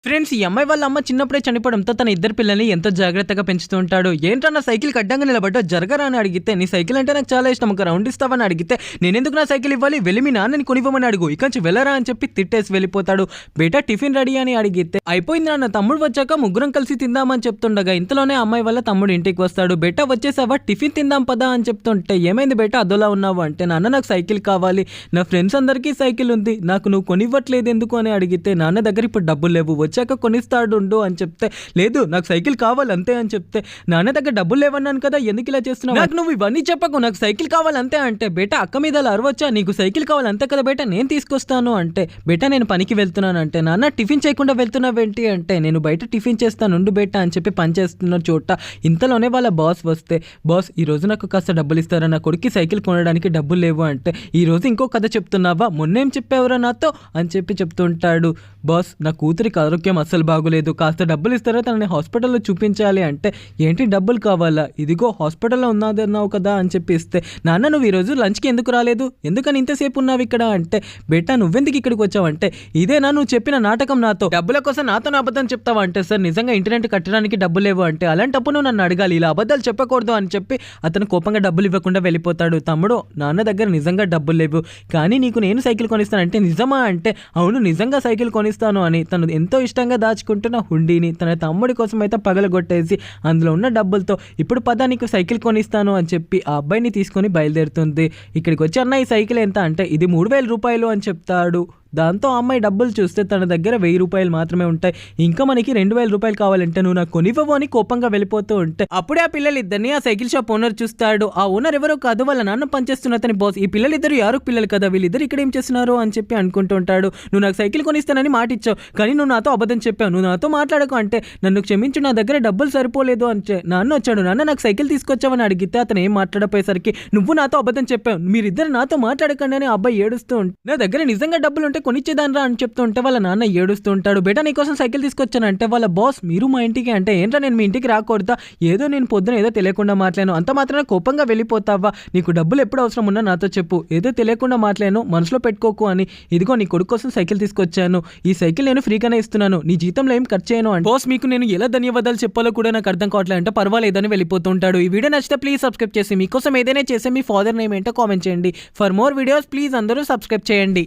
Friends, ఈ అమ్మాయి వాళ్ళ అమ్మ చిన్నప్పుడే చనిపోవడంతో తన ఇద్దరు పిల్లల్ని ఎంతో జాగ్రత్తగా పెంచుతూ ఉంటాడు. ఏంటన్నా సైకిల్ అడ్డంగా నిలబడ్డా, జరగరా అని అడిగితే, నీ సైకిల్ అంటే నాకు చాలా ఇష్టం, ఒక రౌండ్ ఇస్తావని అడిగితే, నేనెందుకు నా సైకిల్ ఇవ్వాలి, వెళ్ళి మీ నాన్నని కొనివ్వమని అడుగు, ఇకంచి వెళ్ళరా అని చెప్పి తిట్టేసి వెళ్ళిపోతాడు. బేటా టిఫిన్ రెడీ అని అడిగితే, అయిపోయింది నాన్న, తమ్ముడు వచ్చాక ముగ్గురం కలిసి తిందామని చెప్తుండగా ఇంతలోనే అమ్మాయి వాళ్ళ తమ్ముడు ఇంటికి వస్తాడు. బేటా వచ్చేసావా, టిఫిన్ తిందాం పదా అని చెప్తుంటే, ఏమైంది బేటా అదోలా ఉన్నావు అంటే, నాన్న నాకు సైకిల్ కావాలి, నా ఫ్రెండ్స్ అందరికీ సైకిల్ ఉంది, నాకు నువ్వు కొనివ్వట్లేదు ఎందుకు అని అడిగితే, నాన్న దగ్గర ఇప్పుడు డబ్బులు లేవు, వచ్చాక కొనిస్తాడు అని చెప్తే, లేదు నాకు సైకిల్ కావాలి అంతే అని చెప్తే, నాన్న దగ్గర డబ్బులు లేవన్నాను కదా, ఎందుకు ఇలా చేస్తున్నావు, నాకు నువ్వు ఇవన్నీ చెప్పకు, నాకు సైకిల్ కావాలి అంతే అంటే, బేటా అక్క మీద అలా అరవచ్చా, నీకు సైకిల్ కావాలి అంతే కదా బేటా, నేను తీసుకొస్తాను అంటే, బేటా నేను పనికి వెళ్తున్నాను అంటే, నాన్న టిఫిన్ చేయకుండా వెళ్తున్నావేంటి అంటే, నేను బయట టిఫిన్ చేస్తాను ఉండు బేటా అని చెప్పి పని చేస్తున్న చోట ఇంతలోనే వాళ్ళ బాస్ వస్తే, బాస్ ఈ రోజు నాకు కాస్త డబ్బులు ఇస్తారా, నా కొడుక్కి సైకిల్ కొనడానికి డబ్బులు లేవు అంటే, ఈ రోజు ఇంకో కథ చెప్తున్నావా, మొన్నేం చెప్పావురా నాతో అని చెప్పి చెప్తుంటాడు. బాస్ నా కూతురికి ఆరోగ్యం అస్సలు బాగోలేదు, కాస్త డబ్బులు ఇస్తారా, తనని హాస్పిటల్లో చూపించాలి అంటే, ఏంటి డబ్బులు కావాలా, ఇదిగో హాస్పిటల్లో ఉన్నదన్నావు కదా అని చెప్పి ఇస్తే, నాన్న నువ్వు ఈరోజు లంచ్కి ఎందుకు రాలేదు, ఎందుకని ఇంతసేపు ఉన్నావు ఇక్కడ అంటే, బేటా నువ్వెందుకు ఇక్కడికి వచ్చావు అంటే, ఇదేనా నువ్వు చెప్పిన నాటకం, నాతో డబ్బుల కోసం నాతో అబద్ధం చెప్తావా అంటే, సార్ నిజంగా ఇంటర్నెట్ కట్టడానికి డబ్బులు లేవు అంటే, అలాంటప్పుడు నువ్వు నన్ను అడగాలి, ఇలా అబద్ధాలు చెప్పకూడదు అని చెప్పి అతను కోపంగా డబ్బులు ఇవ్వకుండా వెళ్ళిపోతాడు. తమ్ముడు నాన్న దగ్గర నిజంగా డబ్బులు లేవు, కానీ నీకు నేను సైకిల్ కొనిస్తానంటే నిజమా అంటే, అవును నిజంగా సైకిల్ కొనిస్తాను అని తను ఎంతో ఇష్టంగా దాచుకుంటున్న హుండీని తన తమ్ముడి కోసం అయితే పగలగొట్టేసి అందులో ఉన్న డబ్బులతో, ఇప్పుడు పద నీకు సైకిల్ కొనిస్తాను అని చెప్పి ఆ అబ్బాయిని తీసుకొని బయలుదేరుతుంది. ఇక్కడికి వచ్చి అన్న ఈ సైకిల్ ఎంత అంటే, ఇది 3000 రూపాయలు అని చెప్తాడు. దాంతో అమ్మాయి డబ్బులు చూస్తే తన దగ్గర 1000 రూపాయలు మాత్రమే ఉంటాయి, ఇంకా మనకి 2000 రూపాయలు కావాలంటే నువ్వు నాకు కొనివ్వవు అని కోపంగా వెళ్ళిపోతూ ఉంటే, అప్పుడే ఆ పిల్లలిద్దరిని ఆ సైకిల్ షాప్ ఓనర్ చూస్తాడు. ఆ ఓనర్ ఎవరో కాదు, వాళ్ళ నాన్న పనిచేస్తున్న అతని బాస్. ఈ పిల్లలిద్దరు యారు పిల్లలు కదా, వీళ్ళిద్దరు ఇక్కడ ఏం చేస్తున్నారు అని చెప్పి అనుకుంటూ ఉంటాడు. నువ్వు నాకు సైకిల్ కొనిస్తానని మాట ఇచ్చావు, కానీ నువ్వు నాతో అబద్ధం చెప్పావు, నువ్వు నాతో మాట్లాడకు అంటే, నన్ను క్షమించు నా దగ్గర డబ్బులు సరిపోలేదు అంటే, నాన్న వచ్చాడు, నాన్న నాకు సైకిల్ తీసుకొచ్చావని అడిగితే అతను ఏం మాట్లాడపోయేసరికి, నువ్వు నాతో అబద్ధం చెప్పావు, మీరిద్దరు నాతో మాట్లాడకండి అని అబ్బాయి ఏడుస్తూ ఉంటే, నా దగ్గర నిజంగా డబ్బులు ఉంటే కొనిచ్చేదాన్రా అని చెప్తూ ఉంటే వాళ్ళ నాన్న ఏడుస్తూ ఉంటాడు. బేటా నీకోసం సైకిల్ తీసుకొచ్చానంటే వాళ్ళ బాస్, మీరు మా ఇంటికి అంటే, ఏంట్రా నేను మీ ఇంటికి రాకూడదా, ఏదో నేను పొద్దున ఏదో తెలియకుండా మాట్లాడాను, అంత మాత్రాన కోపంగా వెళ్ళిపోతావా, నీకు డబ్బులు ఎప్పుడు అవసరం ఉన్నా నాతో చెప్పు, ఏదో తెలియకుండా మాట్లాడాను మనసులో పెట్టుకోకు అని, ఇదిగో నీ కొడుకు కోసం సైకిల్ తీసుకొచ్చాను, ఈ సైకిల్ నేను ఫ్రీగానే ఇస్తున్నాను, నీ జీతంలో ఏం ఖర్చు చేయను అంటే, బాస్ మీకు నేను ఎలా ధన్యవాదాలు చెప్పాలో కూడా నాకు అర్థం కావట్లేదు అంటే, పర్వాలేదని వెళ్ళిపోతుంటాడు. ఈ వీడియో నచ్చితే ప్లీజ్ సబ్స్క్రైబ్ చేసి మీకోసం ఏదైనా చేసే మీ ఫాదర్ నేమ్ ఏంటో కామెంట్ చేయండి. ఫర్ మోర్ వీడియోస్ ప్లీజ్ అందరూ సబ్స్క్రైబ్ చేయండి.